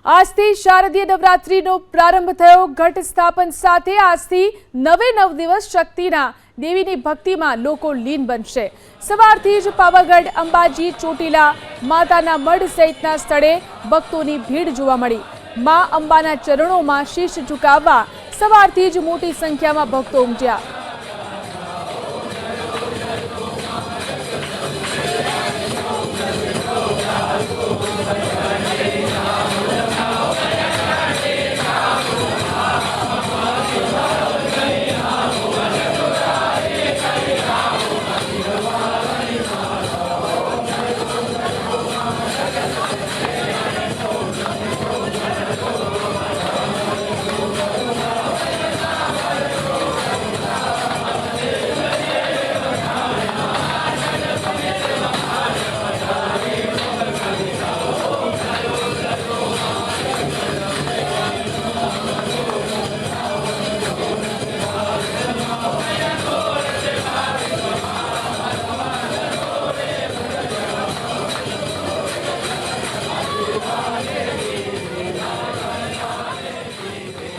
આજથી શારદીય નવરાત્રીનો પ્રારંભ થયો। ઘટ સ્થાપન સાથે આજથી 9 દિવસ શક્તિના દેવીની ભક્તિમાં લોકો લીન બનશે। સવારથી જ પાવાગઢ, અંબાજી, ચોટીલા, માતાના મઢ સહિતના સ્થળે ભક્તોની ભીડ જોવા મળી। મા અંબાના ચરણોમાં શીશ ઝુકાવવા સવારથી જ મોટી સંખ્યામાં ભક્તો ઉમટ્યા।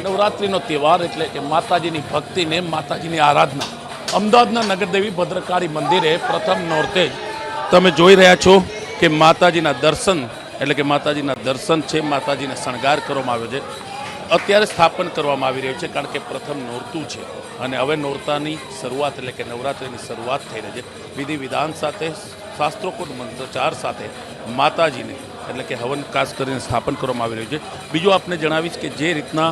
નવરાત્રિનો તહેવાર એટલે કે માતાજીની ભક્તિને, માતાજીની આરાધના। અમદાવાદના નગરદેવી ભદ્રકાળી મંદિરે પ્રથમ નોરતે તમે જોઈ રહ્યા છો કે માતાજીના દર્શન એટલે કે માતાજીના દર્શન છે, માતાજીને શણગાર કરવામાં આવ્યો છે। અત્યારે સ્થાપન કરવામાં આવી રહ્યું છે કારણ કે પ્રથમ નોરતું છે અને હવે નોરતાની શરૂઆત એટલે કે નવરાત્રિની શરૂઆત થઈ રહી છે। વિધિ વિધાન સાથે, શાસ્ત્રોક્ત મંત્રોચ્ચાર સાથે માતાજીને એટલે કે હવન ખાસ કરીને સ્થાપન કરવામાં આવી રહ્યું છે। બીજું આપને જણાવીશ કે જે રીતના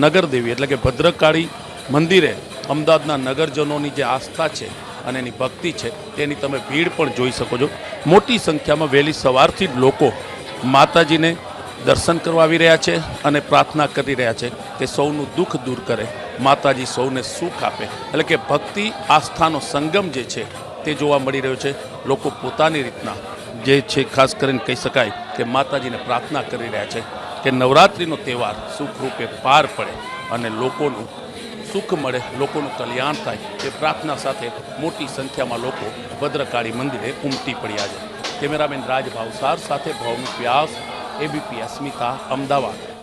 નગરદેવી એટલે કે ભદ્રકાળી મંદિરે અમદાવાદના નગરજનોની જે આસ્થા છે અને એની ભક્તિ છે તેની તમે ભીડ પણ જોઈ શકો છો। મોટી સંખ્યામાં વહેલી સવારથી જ લોકો માતાજીને દર્શન કરવા આવી રહ્યા છે અને પ્રાર્થના કરી રહ્યા છે કે સૌનું દુઃખ દૂર કરે, માતાજી સૌને સુખ આપે। એટલે કે ભક્તિ આસ્થાનો સંગમ જે છે તે જોવા મળી રહ્યો છે। લોકો પોતાની રીતના જે છે ખાસ કરીને કહી શકાય કે માતાજીને પ્રાર્થના કરી રહ્યા છે કે નવરાત્રિનો તહેવાર સુખરૂપે પાર પડે અને લોકોનું સુખ મળે, લોકોનું કલ્યાણ થાય તે પ્રાર્થના સાથે મોટી સંખ્યામાં લોકો ભદ્રકાળી મંદિરે ઉમટી પડ્યા છે। કેમેરામેન રાજ ભાવસાર સાથે ભૌમિક વ્યાસ, ABP અસ્મિતા, અમદાવાદ।